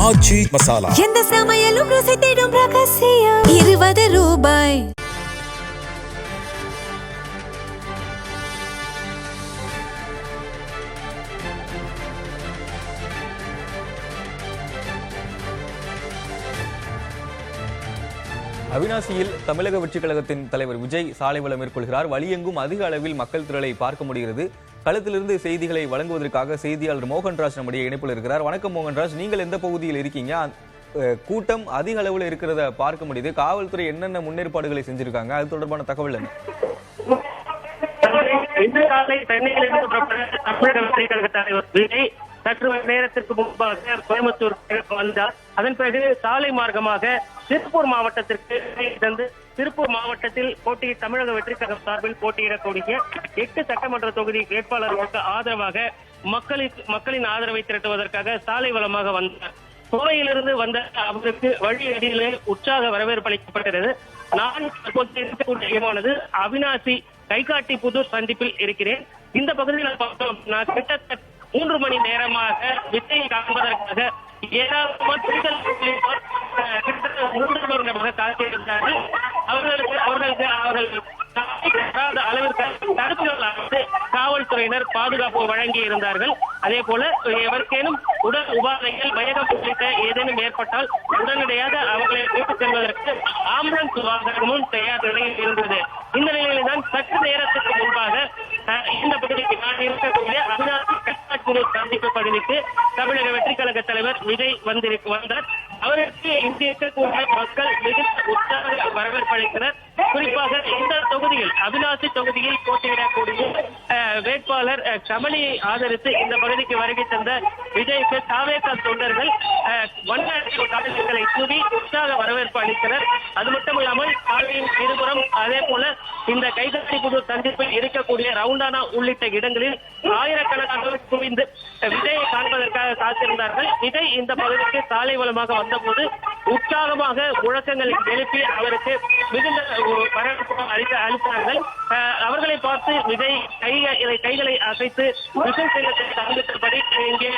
ஆச்சி மசாலா. எந்த சமையலும் ருசி தேடும் ரகசியம். 20 ரூபாய். அவிநாசியில் தமிழக வெற்றிக் கழகத்தின் தலைவர் விஜய் சாலை வலம் மேற்கொள்கிறார். வழியெங்கும் அதிக அளவில் மக்கள் திரளை பார்க்க முடிகிறது. களத்திலிருந்து செய்திகளை வழங்குவதற்காக செய்தியாளர் மோகன்ராஜ் நம்முடைய இணைப்பில் இருக்கிறார். வணக்கம் மோகன்ராஜ், நீங்கள் எந்த பகுதியில் இருக்கீங்க? கூட்டம் அதிக அளவில் இருக்கிறத பார்க்க முடியுது. காவல்துறை என்னென்ன முன்னேற்பாடுகளை செஞ்சிருக்காங்க, அது தொடர்பான தகவல் என்ன? இன்று காலை சென்னையிலிருந்து தமிழக வெற்றிக் கழக தலைவர் விஜய் சற்று நேரத்திற்கு முன்பாக கோயம்புத்தூர் வந்தார். அதன் பிறகு சாலை மார்க்கமாக திருப்பூர் மாவட்டத்திற்கு சென்று திருப்பூர் மாவட்டத்தில் தமிழக வெற்றிக் கழகம் சார்பில் போட்டியிடக்கூடிய 8 சட்டமன்ற தொகுதி வேட்பாளர்களுக்கு ஆதரவாக மக்களின் ஆதரவை திரட்டுவதற்காக சாலை வளமாக வந்தார். கோவையிலிருந்து வந்த அவருக்கு வழியடியிலே உற்சாக வரவேற்பு அளிக்கப்பட்டது. நான் இருக்கக்கூடியது அவிநாசி கைகாட்டி புதூர் சந்திப்பில் இருக்கிறேன். இந்த பகுதியில் நான் கிட்டத்தட்ட 3 மணி நேரமாக விஜயை காண்பதற்காக ஏராளமான காத்திருந்தார்கள். அவர்கள் அளவிற்கு தடுப்புகள் காவல்துறையினர் பாதுகாப்பு வழங்கி இருந்தார்கள். அதே போல எவருக்கேனும் உடல் உபாதைகள் பயணம் உள்ளிட்ட ஏதேனும் ஏற்பட்டால் உடனடியாக அவர்களை கூட்டுச் செல்வதற்கு ஆம்புலன்ஸ் வாகனமும் தயார் நிலையில் இருந்தது. இந்த நிலையில்தான் சற்று நேரத்துக்கு முன்பாக இந்த பகுதிக்கு நான் இருக்கக்கூடிய அவிநாசி சந்திப்பு பகுதிக்கு தமிழக வெற்றிக் கழக தலைவர் விஜய் வந்தார். அவருக்கு இங்கு இருக்கக்கூடிய மக்கள் மிகுந்த உற்சாக வரவேற்பு அளித்தனர். குறிப்பாக இந்த தொகுதியில் அவிநாசி தொகுதியில் போட்டியிடக்கூடிய வேட்பாளர் கமலியை ஆதரித்து இந்த பகுதிக்கு வருகை தந்த விஜய்க்கு தாவேகா தொண்டர்கள் வண்ணங்களை தூவி உற்சாக வரவேற்பு அளித்தனர். அது மட்டுமில்லாமல் சாலையின் இருபுறம் அதே போல இந்த கைகாட்டி புதூர் சந்திப்பில் இருக்கக்கூடிய ரவுண்டானா உள்ளிட்ட இடங்களில் ஆயிரக்கணக்கானவர் குவிந்து விஜயை காண்பதற்காக காத்திருந்தார்கள். விஜய் இந்த பகுதிக்கு சாலை வளமாக வந்தபோது உற்சாகமாக முழக்கங்களை எழுப்பி அவருக்கு மிகுந்த வரவேற்பு அளித்தார்கள். அவர்களை பார்த்து விஜய் கைகளை அசைத்து விஜய் சின்னத்தை காண்பித்தபடி இங்கே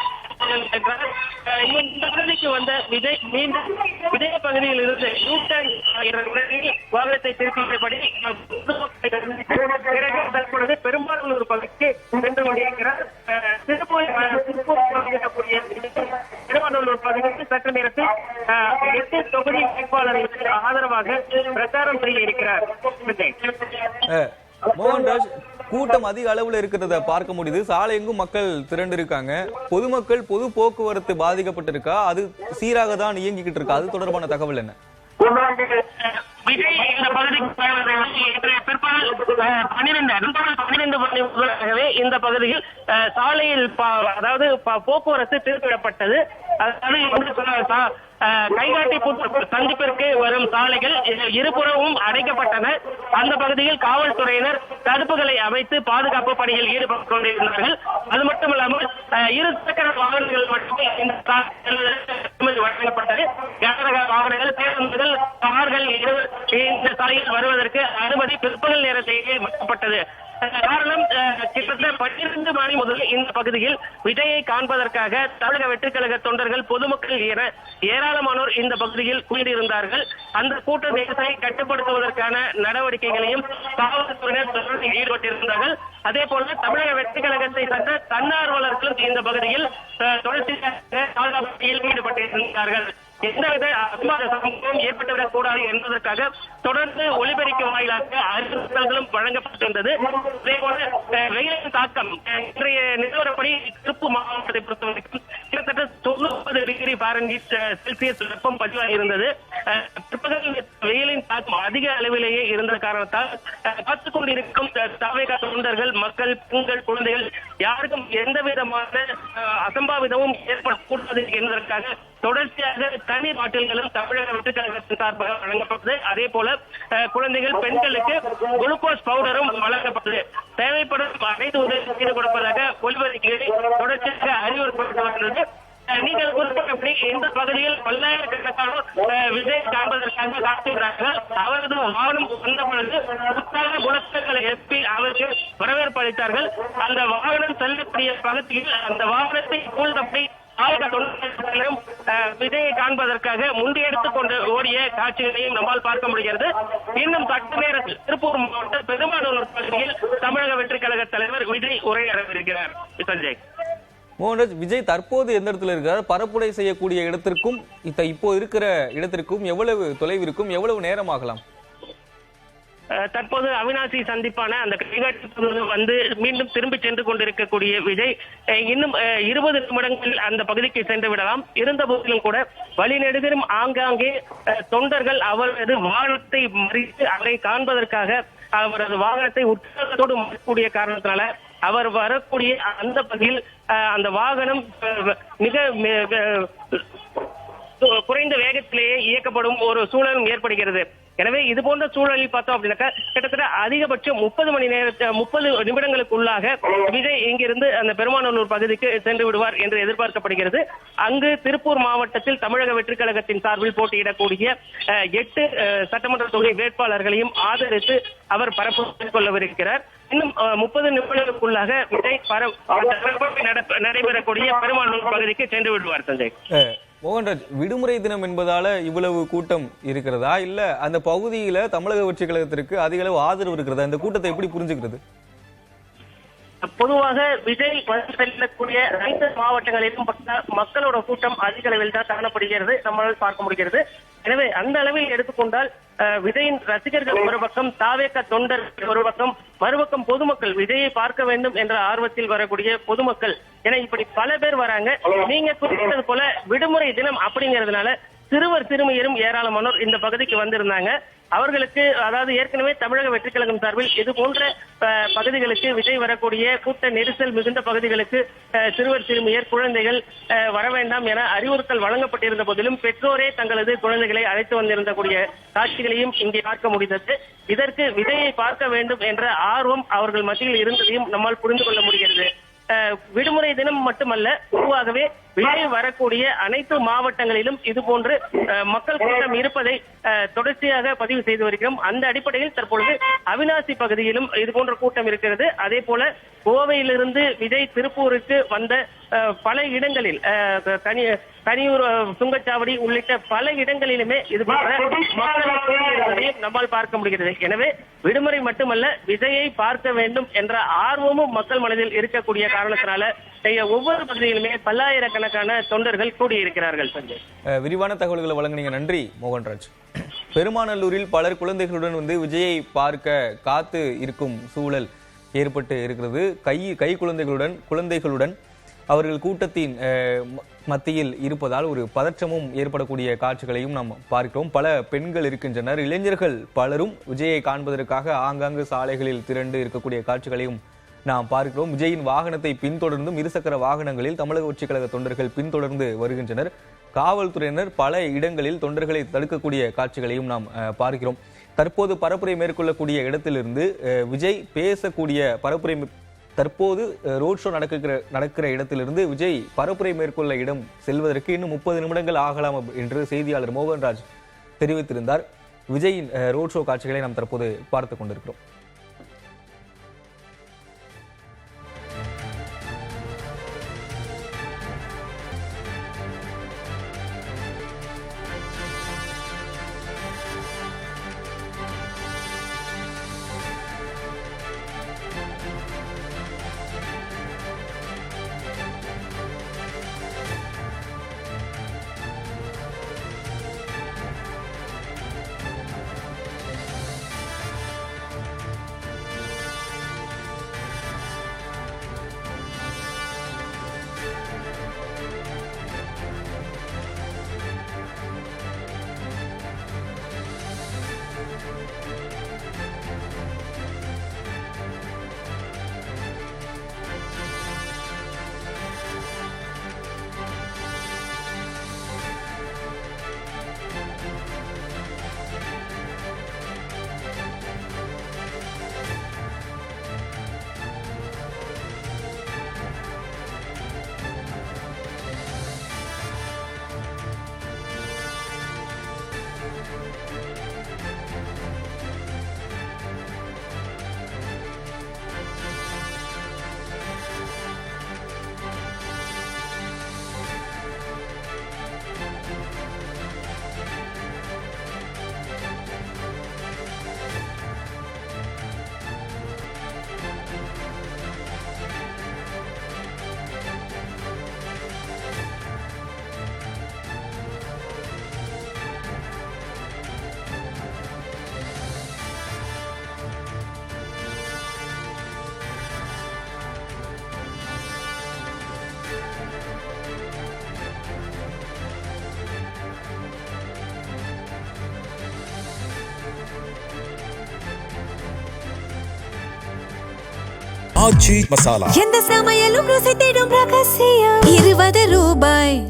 இந்த பகுதிக்கு வந்த விஜய் மீண்டும் விஜய பகுதியில் இருந்து வாகனத்தை திருப்பியபடி தற்பொழுது பெரும்பாலான பகுதிக்கு சென்று கொண்டிருக்கிறார். திருவாரூர் பகுதிக்கு சற்று நேரத்தில் 8 தொகுதி வேட்பாளர்களுக்கு ஆதரவாக பிரச்சாரம் செய்ய இருக்கிறார். மோகன்ராஜ், கூட்டம் அதிக அளவுல இருக்கிறத பார்க்க முடியுது. சாலை எங்கும் மக்கள் திரண்டு இருக்காங்க. பொதுமக்கள் பொது போக்குவரத்து பாதிக்கப்பட்டிருக்கா, அது சீராக தான் இயங்கிக்கிட்டு இருக்கா, அது தொடர்பான தகவல் என்ன? விஜய் இந்த பகுதிக்கு பிற்பகல் 12 மணி முதலாகவே இந்த பகுதியில் சாலையில் அதாவது போக்குவரத்து திருப்பிவிடப்பட்டது. அதாவது கைகாட்டி சந்திப்பிற்கு வரும் சாலைகள் இருபுறமும் அடைக்கப்பட்டன. அந்த பகுதியில் காவல்துறையினர் தடுப்புகளை அமைத்து பாதுகாப்பு பணியில் ஈடுபட்டு கொண்டிருந்தார்கள். அது மட்டுமல்லாமல் 2 சக்கர வாகனங்கள் மட்டுமே இந்த வழங்கப்பட்டது. கனரக வாகனங்கள், பேருந்துகள், கார்கள் இந்த சாலையில் வருவதற்கு அனுமதி பிற்பகல் நேரத்திலேயே வழங்கப்பட்டது. காரணம், கிட்டத்தட்ட 12 மணி முதல் இந்த பகுதியில் விஜயை காண்பதற்காக தமிழக வெற்றிக் கழக தொண்டர்கள், பொதுமக்கள் என ஏராளமானோர் இந்த பகுதியில் கூடியிருந்தார்கள். அந்த கூட்ட நெரிசலை கட்டுப்படுத்துவதற்கான நடவடிக்கைகளையும் காவல்துறையினர் தொடர்ந்து ஈடுபட்டிருந்தார்கள். அதே போல தமிழக வெற்றிக் கழகத்தை சார்ந்த தன்னார்வலர்களும் இந்த பகுதியில் தொடர்ச்சியாக பாதுகாப்பில் ஈடுபட்டிருந்தார்கள். எந்தவித அசம்பாவித சம்பவம் ஏற்பட்டுவிடக் கூடாது என்பதற்காக தொடர்ந்து ஒலிபெருக்கும் வாயிலாக அறிவுறுத்தல்களும் வழங்கப்பட்டிருந்தது. அதே போல வெயிலின் தாக்கம் இன்றைய நிலவரப்படி திருப்பூர் மாவட்டத்தை பொறுத்தவரைக்கும் கிட்டத்தட்ட 90 டிகிரி ஃபாரன்ஹீட் செல்சியஸ் வெப்பம் பதிவாகி இருந்தது. பிற்பகல் வெயிலின் தாக்கம் அதிக அளவிலேயே இருந்த காரணத்தால் காத்துக் கொண்டிருக்கும் தாவேகா தொண்டர்கள், மக்கள், பெண்கள், குழந்தைகள் யாருக்கும் எந்த விதமான அசம்பாவிதமும் ஏற்படக்கூடாது என்பதற்காக தொடர்ச்சியாக தண்ணீர் பாட்டில்களும் தமிழக வெற்றிக் கழகத்தின் சார்பாக வழங்கப்பட்டது. அதே போல குழந்தைகள், பெண்களுக்கு குளுக்கோஸ் பவுடரும் வழங்கப்பட்டது. தேவைப்படும் அனைத்து உதவியும் செய்து கொடுப்பதாக ஒலிபெருக்கிகளை தொடர்ச்சியாக அறிவுறுத்தப்பட்டு வருகிறது. நீங்கள் குறிப்பிட்டபடி இந்த பகுதியில் பல்லாயிரக்கணக்கானோர் விஜய் காண்பதற்காக காத்துகிறார்கள். அவரது வாகனம் வந்த பொழுது உற்சாக முழக்கங்களை எழுப்பி அவருக்கு வரவேற்பு அளித்தார்கள். அந்த வாகனம் செல்லக்கூடிய பகுதியில் அந்த வாகனத்தை சூழ்ந்தபடி தொண்டர்களும் விஜயை காண்பதற்காக முண்டியெடுத்துக் கொண்டு ஓடிய காட்சிகளையும் நம்மால் பார்க்க முடிகிறது. இன்னும் சற்று நேரத்தில் திருப்பூர் மாவட்ட பெருமாநல்லூர் பகுதியில் தமிழக வெற்றிக் கழக தலைவர் விஜய் உரையாடவிருக்கிறார். சஞ்சய், மோகன்ராஜ், விஜய் தற்போது எந்த இடத்துல இருக்கிறார்? பரப்புரை செய்யக்கூடிய இடத்திற்கும் இப்போ இருக்கிற இடத்திற்கும் எவ்வளவு தொலைவிற்கும் எவ்வளவு நேரம் ஆகலாம்? தற்போது அவினாசி சந்திப்பான அந்த கைகாட்டி வந்து மீண்டும் திரும்பி சென்று கொண்டிருக்கக்கூடிய விஜய் இன்னும் 20 நிமிடங்கள் அந்த பகுதிக்கு சென்று விடலாம். இருந்த போதிலும் கூட வழிநெடுகிலும் ஆங்காங்கே தொண்டர்கள் அவரது வாகனத்தை மறித்து அதை காண்பதற்காக அவரது வாகனத்தை உற்சாகத்தோடு மறிக்கக்கூடிய காரணத்தினால அவர் வரக்கூடிய அந்த பகுதியில் அந்த வாகனம் மிக குறைந்த வேகத்திலேயே இயக்கப்படும் ஒரு சூழலும் ஏற்படுகிறது. எனவே இது போன்ற சூழலில் பார்த்தோம் அப்படின்னாக்கா கிட்டத்தட்ட அதிகபட்சம் 30 நிமிடங்களுக்குள்ளாக விஜய் இங்கிருந்து அந்த பெருமாநல்லூர் பகுதிக்கு சென்று விடுவார் என்று எதிர்பார்க்கப்படுகிறது. அங்கு திருப்பூர் மாவட்டத்தில் தமிழக வெற்றிக் கழகத்தின் சார்பில் போட்டியிடக்கூடிய 8 சட்டமன்ற தொகுதி வேட்பாளர்களையும் ஆதரித்து அவர் பரப்பு மேற்கொள்ளவிருக்கிறார். இன்னும் 30 நிமிடங்களுக்குள்ளாக விஜய் நடைபெறக்கூடிய பெருமாநல்லூர் பகுதிக்கு சென்று விடுவார். சஞ்சய், மோகன்ராஜ், விடுமுறை தினம் என்பதால இவ்வளவு கூட்டம் இருக்கிறதா, இல்ல அந்த பகுதியில தமிழக வெற்றி கழகத்திற்கு அதிக அளவு ஆதரவு இருக்கிறதா? இந்த கூட்டத்தை எப்படி புரிஞ்சுக்கிறது? பொதுவாக விஜய் செல்லக்கூடிய அனைத்து மாவட்டங்களிலும் மக்களோட கூட்டம் அதிக அளவில் தான் காணப்படுகிறது, நம்மளால் பார்க்க முடிகிறது. எனவே அந்த அளவில் எடுத்துக்கொண்டால் விஜயின் ரசிகர்கள் ஒரு பக்கம், தாவேக தொண்டர்கள் ஒரு பக்கம், மறுபக்கம் பொதுமக்கள் விஜயை பார்க்க வேண்டும் என்ற ஆர்வத்தில் வரக்கூடிய பொதுமக்கள் என இப்படி பல பேர் வராங்க. நீங்க குறிப்பிட்டது போல விடுமுறை தினம் அப்படிங்கிறதுனால சிறுவர் சிறுமியரும் ஏராளமானோர் இந்த பகுதிக்கு வந்திருந்தாங்க. அவர்களுக்கு அதாவது ஏற்கனவே தமிழக வெற்றிக் கழகம் சார்பில் இது போன்ற பகுதிகளுக்கு விஜய் வரக்கூடிய கூட்ட நெரிசல் மிகுந்த பகுதிகளுக்கு சிறுவர் சிறுமியர் குழந்தைகள் வர வேண்டாம் என அறிவுறுத்தல் வழங்கப்பட்டிருந்த போதிலும் பெற்றோரே தங்களது குழந்தைகளை அழைத்து வந்திருந்தக்கூடிய காட்சிகளையும் இங்கே பார்க்க முடிந்தது. இதற்கு விஜயை பார்க்க வேண்டும் என்ற ஆர்வம் அவர்கள் மத்தியில் இருந்ததையும் நம்மால் புரிந்து கொள்ள முடிகிறது. விடுமுறை தினம் மட்டுமல்ல, பொதுவாகவே விஜய் வரக்கூடிய அனைத்து மாவட்டங்களிலும் இது போன்று மக்கள் கூட்டம் இருப்பதை தொடர்ச்சியாக பதிவு செய்து வருகிறோம். அந்த அடிப்படையில் தற்பொழுது அவினாசி பகுதியிலும் இது போன்ற கூட்டம் இருக்கிறது. அதே போல கோவையிலிருந்து விஜய் திருப்பூருக்கு வந்த பல இடங்களில் கனியூர் சுங்கச்சாவடி உள்ளிட்ட பல இடங்களிலுமே இது போன்ற மக்கள் நம்மால் பார்க்க முடிகிறது. எனவே விடுமுறை மட்டுமல்ல, விஜயை பார்க்க வேண்டும் என்ற ஆர்வமும் மக்கள் மனதில் இருக்கக்கூடிய காரணத்தினால ஒவ்வொரு பகுதியிலுமே பல்லாயிரக்கணக்கான தொண்டர்கள் கூடியிருக்கிறார்கள். சஞ்சய், விரிவான தகவல்களை வழங்கினீங்க, நன்றி மோகன்ராஜ். பெருமாநல்லூரில் பலர் குழந்தைகளுடன் வந்து விஜயை பார்க்க காத்து இருக்கும் சூழல் ஏற்பட்டு இருக்கிறது. கை குழந்தைகளுடன் அவர்கள் கூட்டத்தின் மத்தியில் இருப்பதால் ஒரு பதற்றமும் ஏற்படக்கூடிய காட்சிகளையும் நாம் பார்க்கிறோம். பல பெண்கள் இருக்கின்றனர், இளைஞர்கள் பலரும் விஜயை காண்பதற்காக ஆங்காங்கு சாலைகளில் திரண்டு இருக்கக்கூடிய காட்சிகளையும் நாம் பார்க்கிறோம். விஜயின் வாகனத்தை பின்தொடர்ந்தும் இருசக்கர வாகனங்களில் தமிழக வெற்றிக் கழக தொண்டர்கள் பின்தொடர்ந்து வருகின்றனர். காவல்துறையினர் பல இடங்களில் தொண்டர்களை தடுக்கக்கூடிய காட்சிகளையும் நாம் பார்க்கிறோம். தற்போது பரப்புரை மேற்கொள்ளக்கூடிய இடத்திலிருந்து விஜய் பேசக்கூடிய தற்போது ரோட் ஷோ நடக்கிற இடத்திலிருந்து விஜய் பரப்புரை மேற்கொள்ள இடம் செல்வதற்கு இன்னும் 30 நிமிடங்கள் ஆகலாம் என்று செய்தியாளர் மோகன்ராஜ் தெரிவித்திருந்தார். விஜயின் ரோட் ஷோ காட்சிகளை நாம் தற்போது பார்த்துக் கொண்டிருக்கிறோம். ஆச்சி மசாலா. எந்த சமையலும் ருசி தேடும் ரகசியம் 20 ரூபாய்.